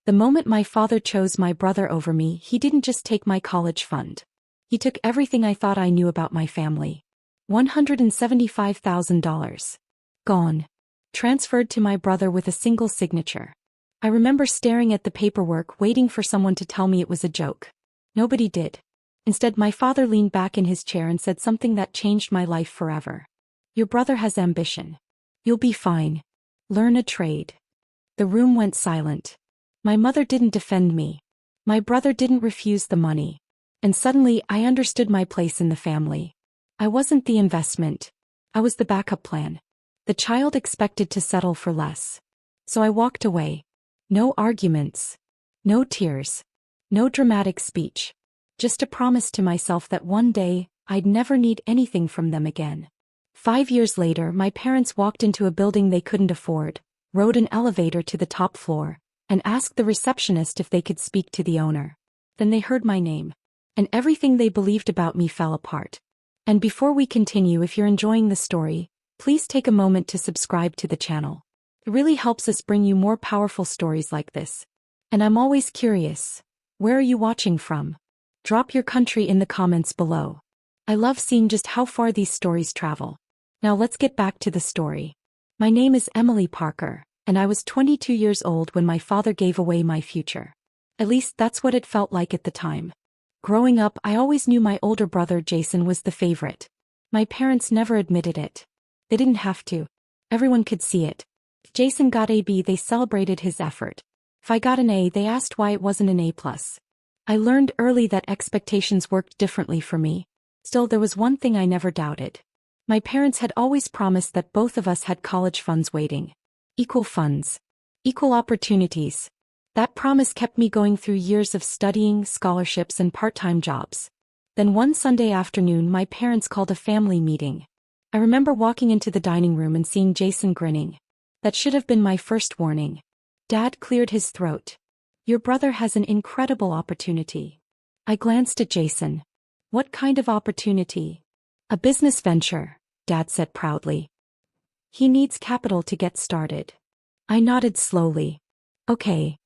The moment my father chose my brother over me, he didn't just take my college fund. He took everything I thought I knew about my family. $175,000. Gone. Transferred to my brother with a single signature. I remember staring at the paperwork, waiting for someone to tell me it was a joke. Nobody did. Instead, my father leaned back in his chair and said something that changed my life forever. Your brother has ambition. You'll be fine. Learn a trade. The room went silent. My mother didn't defend me. My brother didn't refuse the money. And suddenly, I understood my place in the family. I wasn't the investment. I was the backup plan. The child expected to settle for less. So I walked away. No arguments. No tears. No dramatic speech. Just a promise to myself that one day, I'd never need anything from them again. 5 years later, my parents walked into a building they couldn't afford, rode an elevator to the top floor, and asked the receptionist if they could speak to the owner. Then they heard my name. And everything they believed about me fell apart. And before we continue, if you're enjoying the story, please take a moment to subscribe to the channel. It really helps us bring you more powerful stories like this. And I'm always curious, where are you watching from? Drop your country in the comments below. I love seeing just how far these stories travel. Now let's get back to the story. My name is Emily Parker, and I was 22 years old when my father gave away my future. At least that's what it felt like at the time. Growing up, I always knew my older brother Jason was the favorite. My parents never admitted it. They didn't have to. Everyone could see it. If Jason got a B, they celebrated his effort. If I got an A, they asked why it wasn't an A+. I learned early that expectations worked differently for me. Still, there was one thing I never doubted. My parents had always promised that both of us had college funds waiting. Equal funds. Equal opportunities. That promise kept me going through years of studying, scholarships, and part-time jobs. Then one Sunday afternoon, my parents called a family meeting. I remember walking into the dining room and seeing Jason grinning. That should have been my first warning. Dad cleared his throat. Your brother has an incredible opportunity. I glanced at Jason. What kind of opportunity? A business venture, Dad said proudly. He needs capital to get started. I nodded slowly. Okay.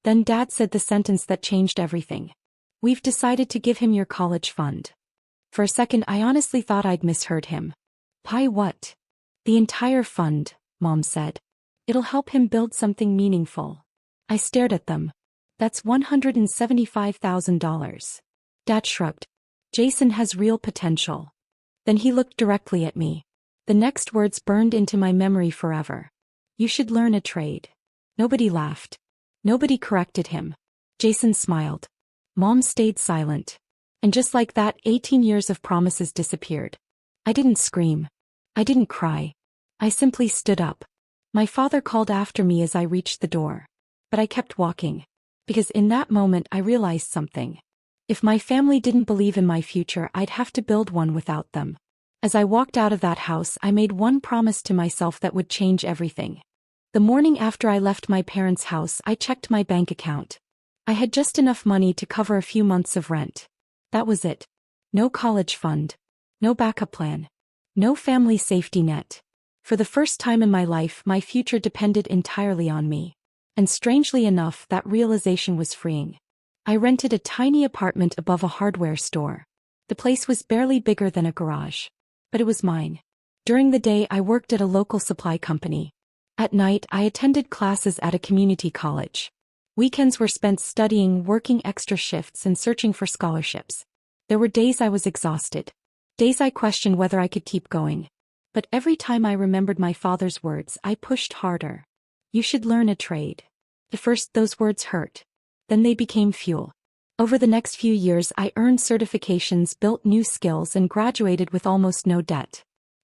Then Dad said the sentence that changed everything. We've decided to give him your college fund. For a second, I honestly thought I'd misheard him. Pie what? The entire fund, Mom said. It'll help him build something meaningful. I stared at them. That's $175,000. Dad shrugged. Jason has real potential. Then he looked directly at me. The next words burned into my memory forever. You should learn a trade. Nobody laughed. Nobody corrected him. Jason smiled. Mom stayed silent. And just like that, 18 years of promises disappeared. I didn't scream. I didn't cry. I simply stood up. My father called after me as I reached the door. But I kept walking. Because in that moment I realized something. If my family didn't believe in my future, I'd have to build one without them. As I walked out of that house, I made one promise to myself that would change everything. The morning after I left my parents' house, I checked my bank account. I had just enough money to cover a few months of rent. That was it. No college fund. No backup plan. No family safety net. For the first time in my life, my future depended entirely on me. And strangely enough, that realization was freeing. I rented a tiny apartment above a hardware store. The place was barely bigger than a garage. But it was mine. During the day, I worked at a local supply company. At night, I attended classes at a community college. Weekends were spent studying, working extra shifts, and searching for scholarships. There were days I was exhausted. Days I questioned whether I could keep going. But every time I remembered my father's words, I pushed harder. You should learn a trade. At first, those words hurt. Then they became fuel. Over the next few years, I earned certifications, built new skills, and graduated with almost no debt.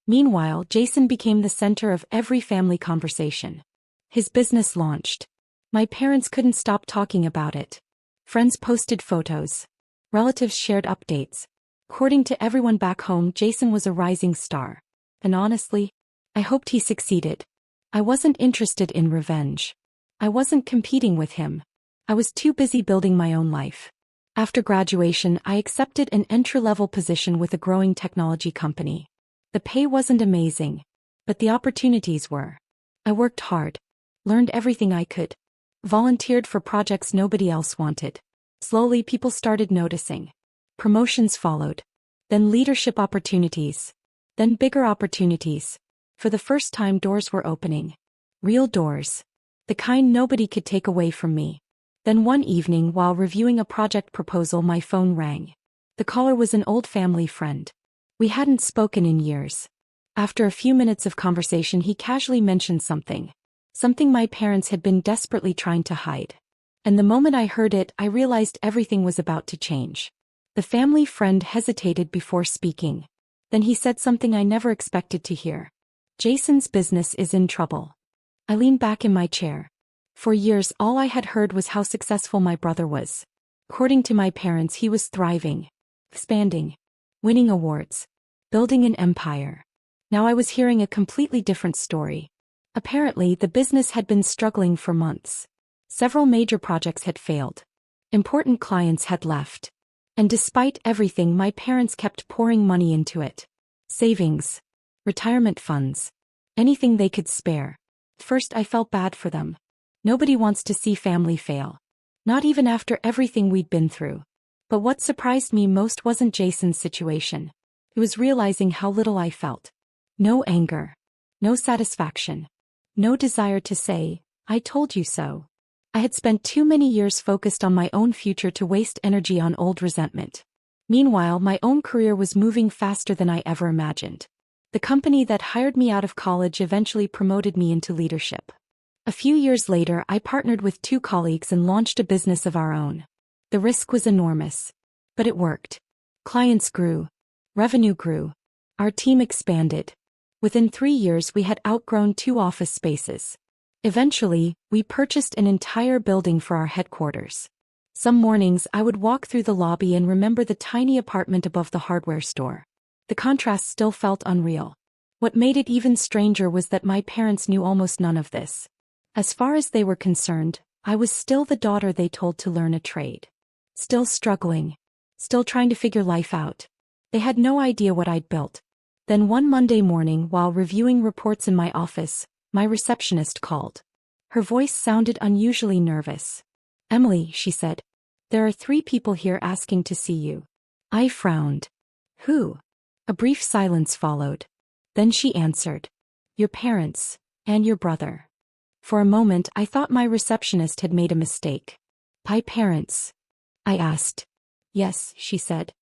Meanwhile, Jason became the center of every family conversation. His business launched. My parents couldn't stop talking about it. Friends posted photos. Relatives shared updates. According to everyone back home, Jason was a rising star. And honestly, I hoped he succeeded. I wasn't interested in revenge. I wasn't competing with him. I was too busy building my own life. After graduation, I accepted an entry-level position with a growing technology company. The pay wasn't amazing, but the opportunities were. I worked hard, learned everything I could, volunteered for projects nobody else wanted. Slowly, people started noticing. Promotions followed. Then leadership opportunities. Then bigger opportunities. For the first time, doors were opening. Real doors. The kind nobody could take away from me. Then one evening, while reviewing a project proposal, my phone rang. The caller was an old family friend. We hadn't spoken in years. After a few minutes of conversation, he casually mentioned something. Something my parents had been desperately trying to hide. And the moment I heard it, I realized everything was about to change. The family friend hesitated before speaking. Then he said something I never expected to hear. Jason's business is in trouble. I leaned back in my chair. For years, all I had heard was how successful my brother was. According to my parents, he was thriving, expanding, winning awards, building an empire. Now I was hearing a completely different story. Apparently, the business had been struggling for months. Several major projects had failed. Important clients had left. And despite everything, my parents kept pouring money into it. Savings, retirement funds, anything they could spare. First, I felt bad for them. Nobody wants to see family fail. Not even after everything we'd been through. But what surprised me most wasn't Jason's situation. It was realizing how little I felt. No anger. No satisfaction. No desire to say, "I told you so." I had spent too many years focused on my own future to waste energy on old resentment. Meanwhile, my own career was moving faster than I ever imagined. The company that hired me out of college eventually promoted me into leadership. A few years later, I partnered with 2 colleagues and launched a business of our own. The risk was enormous. But it worked. Clients grew. Revenue grew. Our team expanded. Within 3 years, we had outgrown 2 office spaces. Eventually, we purchased an entire building for our headquarters. Some mornings, I would walk through the lobby and remember the tiny apartment above the hardware store. The contrast still felt unreal. What made it even stranger was that my parents knew almost none of this. As far as they were concerned, I was still the daughter they told to learn a trade. Still struggling. Still trying to figure life out. They had no idea what I'd built. Then one Monday morning, while reviewing reports in my office, my receptionist called. Her voice sounded unusually nervous. "Emily," she said, "there are 3 people here asking to see you." I frowned. "Who?" A brief silence followed. Then she answered. "Your parents, and your brother." For a moment, I thought my receptionist had made a mistake. "My parents?" I asked. "Yes," she said.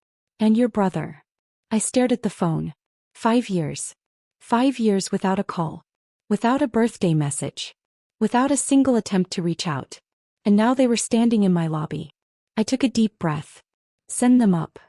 "And your brother?" I stared at the phone. 5 years. 5 years without a call. Without a birthday message. Without a single attempt to reach out. And now they were standing in my lobby. I took a deep breath. "Send them up."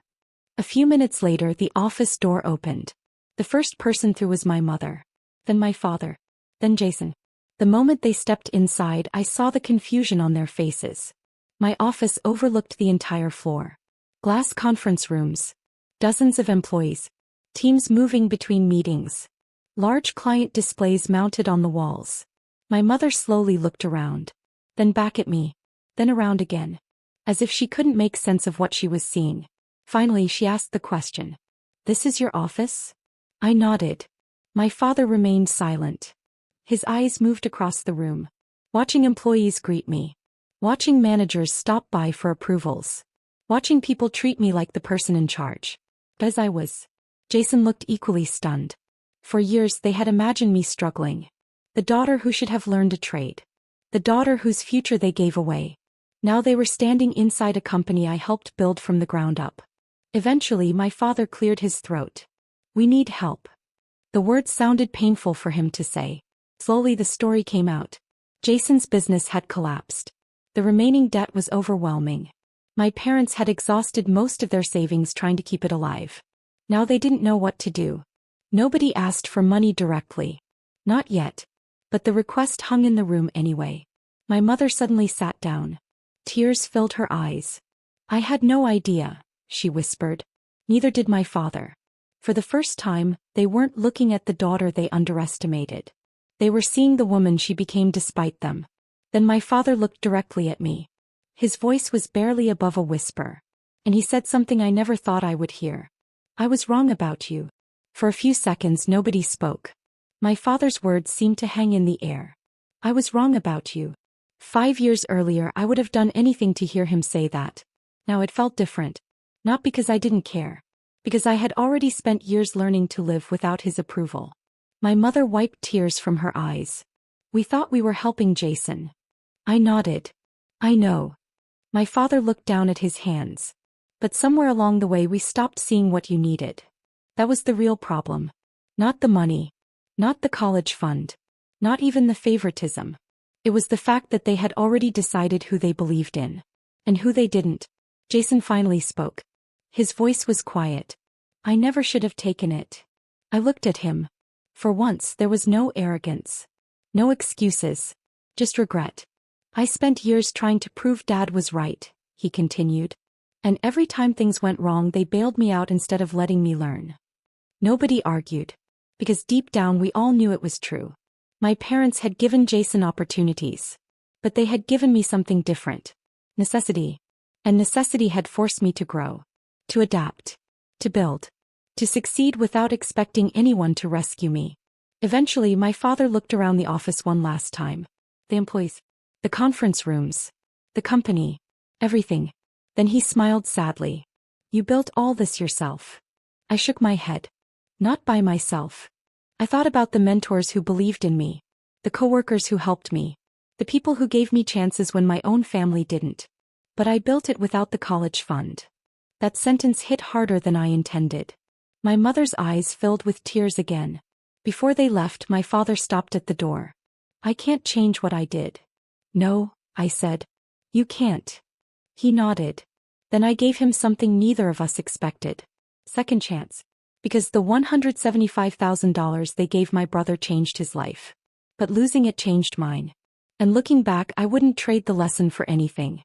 A few minutes later, the office door opened. The first person through was my mother. Then my father. Then Jason. The moment they stepped inside, I saw the confusion on their faces. My office overlooked the entire floor. Glass conference rooms. Dozens of employees. Teams moving between meetings. Large client displays mounted on the walls. My mother slowly looked around. Then back at me. Then around again. As if she couldn't make sense of what she was seeing. Finally, she asked the question. "This is your office?" I nodded. My father remained silent. His eyes moved across the room. Watching employees greet me. Watching managers stop by for approvals. Watching people treat me like the person in charge. As I was. Jason looked equally stunned. For years they had imagined me struggling. The daughter who should have learned a trade. The daughter whose future they gave away. Now they were standing inside a company I helped build from the ground up. Eventually my father cleared his throat. "We need help." The words sounded painful for him to say. Slowly the story came out. Jason's business had collapsed. The remaining debt was overwhelming. My parents had exhausted most of their savings trying to keep it alive. Now they didn't know what to do. Nobody asked for money directly. Not yet. But the request hung in the room anyway. My mother suddenly sat down. Tears filled her eyes. "I had no idea," she whispered. Neither did my father. For the first time, they weren't looking at the daughter they underestimated. They were seeing the woman she became despite them. Then my father looked directly at me. His voice was barely above a whisper. And he said something I never thought I would hear. "I was wrong about you." For a few seconds nobody spoke. My father's words seemed to hang in the air. "I was wrong about you." 5 years earlier, I would have done anything to hear him say that. Now it felt different. Not because I didn't care. Because I had already spent years learning to live without his approval. My mother wiped tears from her eyes. We thought we were helping Jason. I nodded. I know. My father looked down at his hands. But somewhere along the way we stopped seeing what you needed. That was the real problem. Not the money. Not the college fund. Not even the favoritism. It was the fact that they had already decided who they believed in. And who they didn't. Jason finally spoke. His voice was quiet. I never should have taken it. I looked at him. For once there was no arrogance. No excuses. Just regret. I spent years trying to prove Dad was right, he continued. And every time things went wrong they bailed me out instead of letting me learn. Nobody argued. Because deep down we all knew it was true. My parents had given Jason opportunities. But they had given me something different. Necessity. And necessity had forced me to grow. To adapt. To build. To succeed without expecting anyone to rescue me. Eventually my father looked around the office one last time. The employees. The conference rooms. The company. Everything. Then he smiled sadly. You built all this yourself. I shook my head. Not by myself. I thought about the mentors who believed in me. The coworkers who helped me. The people who gave me chances when my own family didn't. But I built it without the college fund. That sentence hit harder than I intended. My mother's eyes filled with tears again. Before they left, my father stopped at the door. I can't change what I did. No, I said. You can't. He nodded. Then I gave him something neither of us expected. Second chance. Because the $175,000 they gave my brother changed his life. But losing it changed mine. And looking back, I wouldn't trade the lesson for anything.